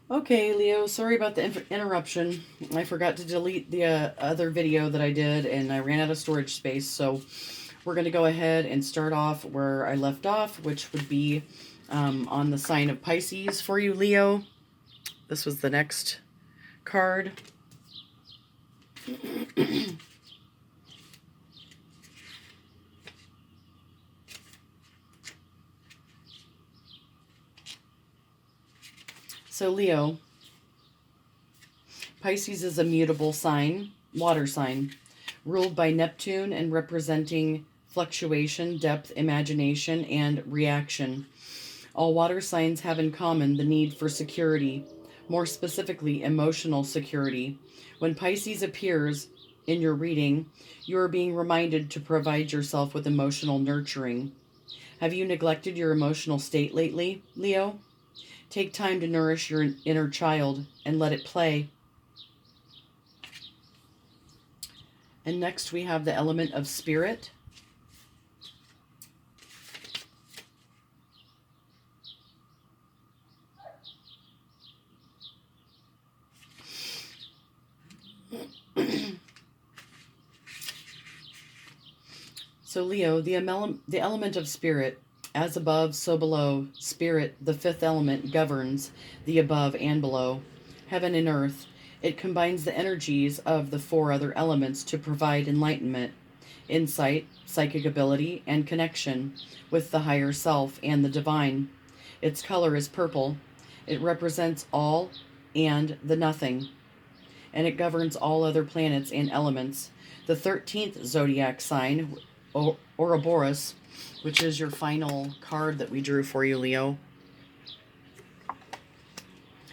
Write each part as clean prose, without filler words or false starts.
Okay, Leo, sorry about the interruption. I forgot to delete the other video that I did and I ran out of storage space. So we're going to go ahead and start off where I left off, which would be on the sign of Pisces for you, Leo. This was the next card. So Leo, Pisces is a mutable sign, water sign, ruled by Neptune and representing fluctuation, depth, imagination, and reaction. All water signs have in common the need for security, more specifically emotional security. When Pisces appears in your reading, you are being reminded to provide yourself with emotional nurturing. Have you neglected your emotional state lately, Leo? Take time to nourish your inner child and let it play. And next we have the element of spirit. So Leo, the element of spirit, as above, so below. Spirit, the fifth element, governs the above and below, heaven and earth. It combines the energies of the four other elements to provide enlightenment, insight, psychic ability, and connection with the higher self and the divine. Its color is purple. It represents all and the nothing, and it governs all other planets and elements. The 13th zodiac sign, Ouroboros, which is your final card that we drew for you, Leo,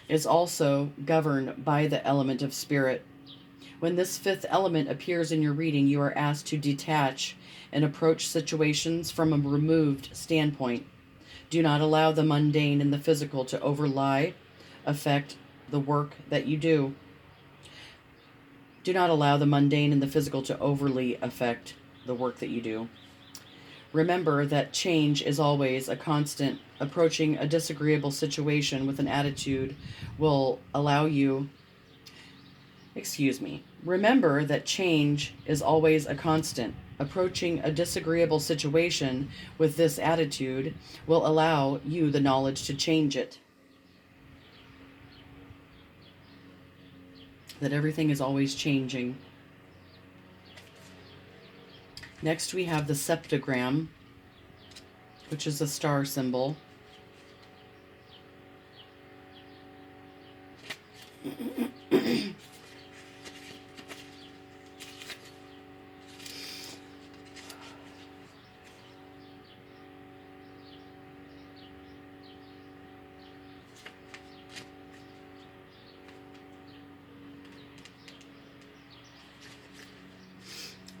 is also governed by the element of spirit. When this fifth element appears in your reading, you are asked to detach and approach situations from a removed standpoint. Do not allow the mundane and the physical to affect the work that you do. Do not allow the mundane and the physical to overly affect the work that you do. Remember that change is always a constant. Approaching a disagreeable situation with an attitude will allow you, Remember that change is always a constant. Approaching a disagreeable situation with this attitude will allow you the knowledge to change it. That everything is always changing. Next we have the Septogram, which is a star symbol.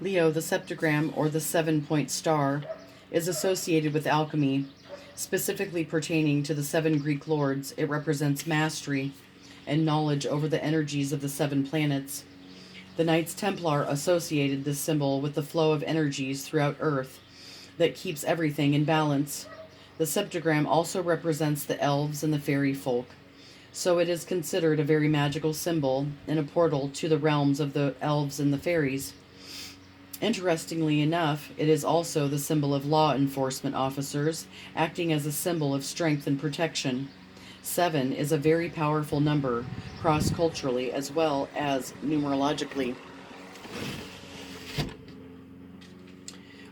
Leo, the septogram, or the 7-point star, is associated with alchemy, specifically pertaining to the 7 Greek lords. It represents mastery and knowledge over the energies of the 7 planets. The Knights Templar associated this symbol with the flow of energies throughout Earth that keeps everything in balance. The septogram also represents the elves and the fairy folk, so it is considered a very magical symbol and a portal to the realms of the elves and the fairies. Interestingly enough, it is also the symbol of law enforcement officers, acting as a symbol of strength and protection. 7 is a very powerful number, cross-culturally as well as numerologically.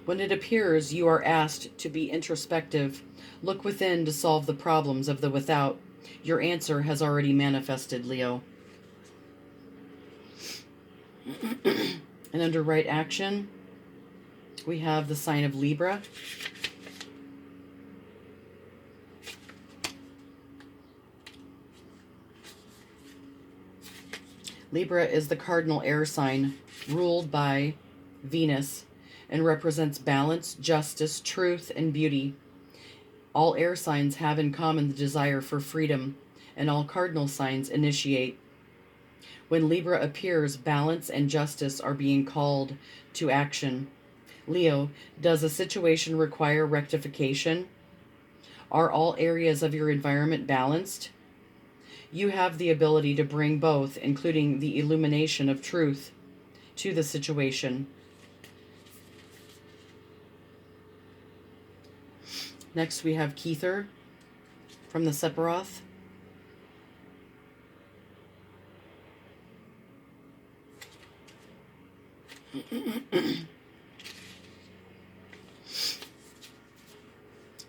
When it appears, you are asked to be introspective. Look within to solve the problems of the without. Your answer has already manifested, Leo. And under right action, we have the sign of Libra. Libra is the cardinal air sign ruled by Venus and represents balance, justice, truth, and beauty. All air signs have in common the desire for freedom, and all cardinal signs initiate. When Libra appears, balance and justice are being called to action. Leo, does a situation require rectification? Are all areas of your environment balanced? You have the ability to bring both, including the illumination of truth, to the situation. Next we have Kether from the Sephiroth.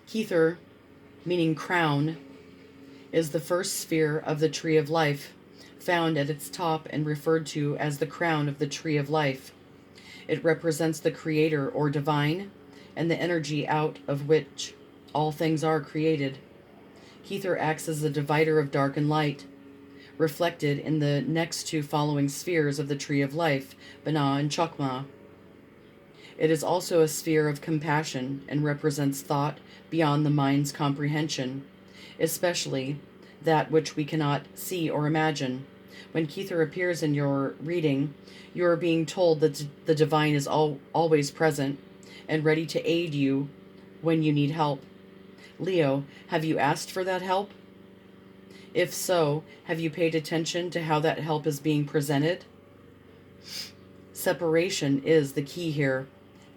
Kether, meaning crown, is the first sphere of the Tree of Life, found at its top and referred to as the crown of the Tree of Life. It represents the creator or divine and the energy out of which all things are created. Kether acts as the divider of dark and light, reflected in the next two following spheres of the Tree of Life, Binah and Chokmah. It is also a sphere of compassion and represents thought beyond the mind's comprehension, especially that which we cannot see or imagine. When Kether appears in your reading, you are being told that the divine is always present and ready to aid you when you need help. Leo, have you asked for that help? If so, have you paid attention to how that help is being presented? Separation is the key here.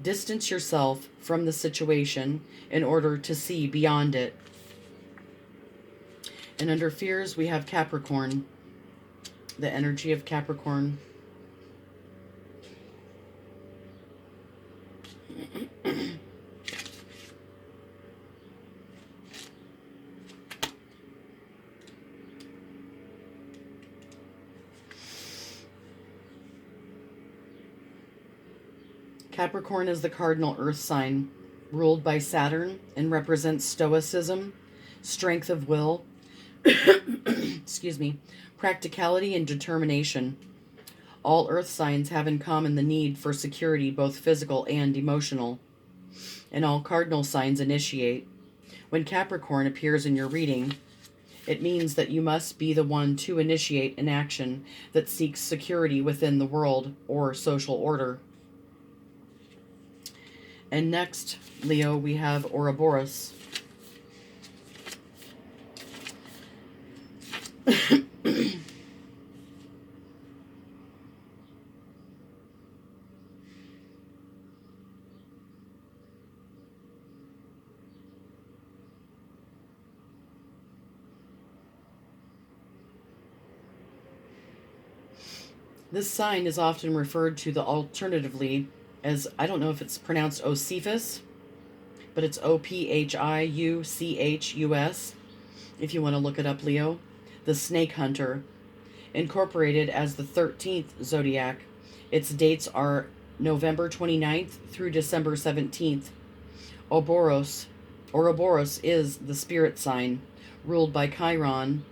Distance yourself from the situation in order to see beyond it. And under fears, we have Capricorn, the energy of Capricorn. Capricorn is the cardinal earth sign, ruled by Saturn, and represents stoicism, strength of will, excuse me, practicality and determination. All earth signs have in common the need for security, both physical and emotional. And all cardinal signs initiate. When Capricorn appears in your reading, it means that you must be the one to initiate an action that seeks security within the world or social order. And next, Leo, we have Ouroboros. This sign is often referred to alternatively as, I don't know if it's pronounced Ophis, but it's Ophiuchus, if you want to look it up, Leo. The snake hunter, incorporated as the 13th zodiac. Its dates are November 29th through December 17th. Ouroboros is the spirit sign, ruled by Chiron,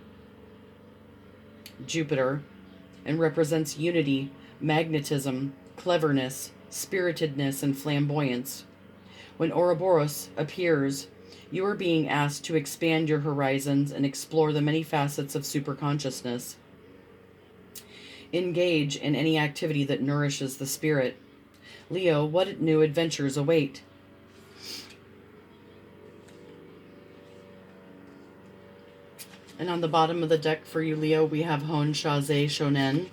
Jupiter, and represents unity, magnetism, cleverness, spiritedness, and flamboyance. When Ouroboros appears, you are being asked to expand your horizons and explore the many facets of superconsciousness. Engage in any activity that nourishes the spirit. Leo, what new adventures await? And on the bottom of the deck for you, Leo, we have Hon Shaze Shonen.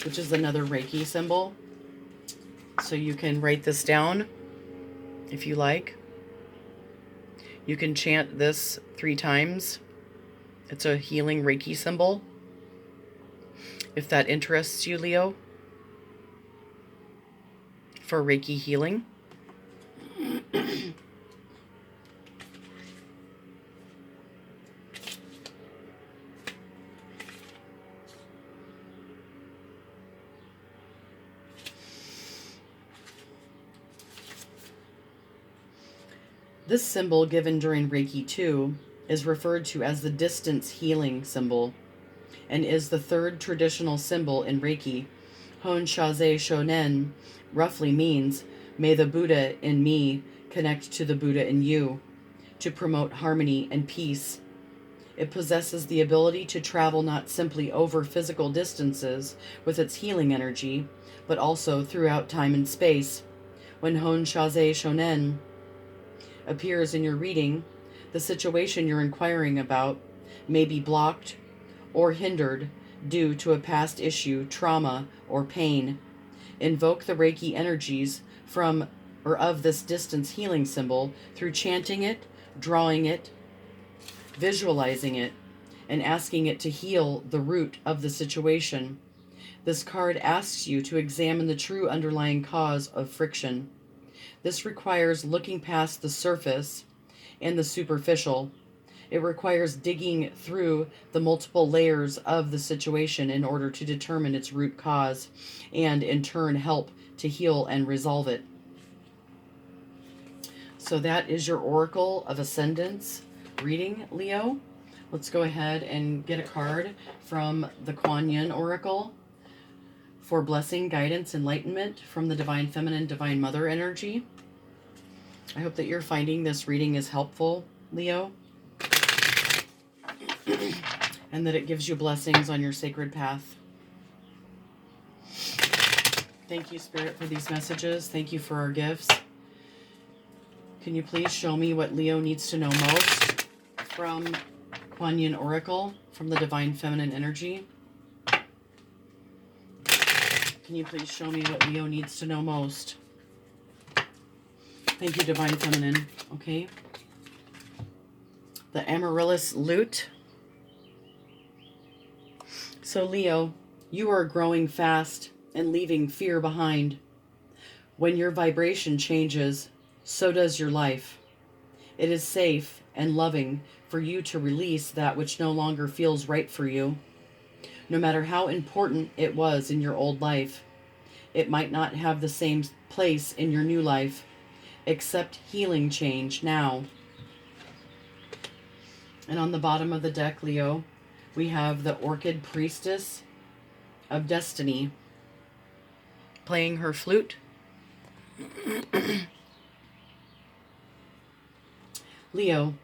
Which is another Reiki symbol. So you can write this down if you like. You can chant this 3 times. It's a healing Reiki symbol. If that interests you, Leo, for Reiki healing. This symbol, given during Reiki 2, is referred to as the distance healing symbol and is the 3rd traditional symbol in Reiki. Hon Shaze Shonen roughly means, may the Buddha in me connect to the Buddha in you, to promote harmony and peace. It possesses the ability to travel not simply over physical distances with its healing energy, but also throughout time and space. When Hon Shaze Shonen appears in your reading, the situation you're inquiring about may be blocked or hindered due to a past issue, trauma, or pain. Invoke the Reiki energies from or of this distance healing symbol through chanting it, drawing it, visualizing it, and asking it to heal the root of the situation. This card asks you to examine the true underlying cause of friction. This requires looking past the surface and the superficial. It requires digging through the multiple layers of the situation in order to determine its root cause and in turn help to heal and resolve it. So that is your Oracle of Ascendance reading, Leo. Let's go ahead and get a card from the Kuan Yin Oracle for blessing, guidance, enlightenment from the Divine Feminine, Divine Mother energy. I hope that you're finding this reading is helpful, Leo, and that it gives you blessings on your sacred path. Thank you, Spirit, for these messages. Thank you for our gifts. Can you please show me what Leo needs to know most from Kuan Yin Oracle from the Divine Feminine energy? Can you please show me what Leo needs to know most? Thank you, Divine Feminine. Okay. The Amaryllis Lute. So, Leo, you are growing fast and leaving fear behind. When your vibration changes, so does your life. It is safe and loving for you to release that which no longer feels right for you. No matter how important it was in your old life, it might not have the same place in your new life. Accept healing change now. And on the bottom of the deck, Leo, we have the Orchid Priestess of Destiny playing her flute. Leo,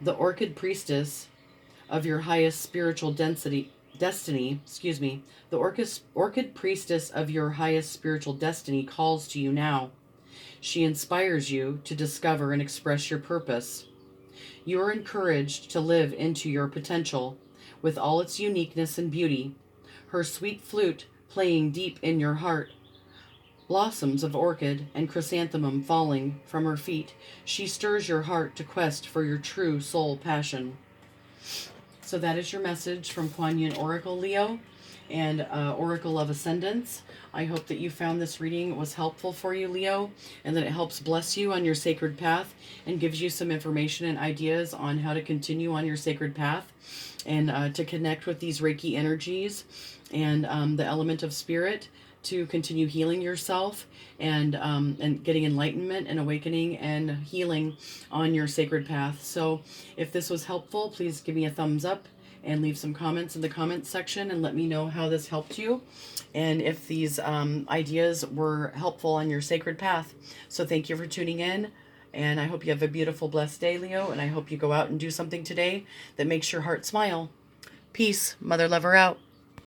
the Orchid Priestess of your highest spiritual destiny, the Orchid Priestess of your highest spiritual destiny calls to you now. She inspires you to discover and express your purpose. You are encouraged to live into your potential with all its uniqueness and beauty. Her sweet flute playing deep in your heart, blossoms of orchid and chrysanthemum falling from her feet, she stirs your heart to quest for your true soul passion. So that is your message from Kuan Yin Oracle, Leo, and Oracle of Ascendance. I hope that you found this reading was helpful for you, Leo, and that it helps bless you on your sacred path and gives you some information and ideas on how to continue on your sacred path and to connect with these Reiki energies and the element of spirit to continue healing yourself and getting enlightenment and awakening and healing on your sacred path. So if this was helpful, please give me a thumbs up and leave some comments in the comments section and let me know how this helped you and if these ideas were helpful on your sacred path. So thank you for tuning in, and I hope you have a beautiful, blessed day, Leo, and I hope you go out and do something today that makes your heart smile. Peace. Mother Lover out.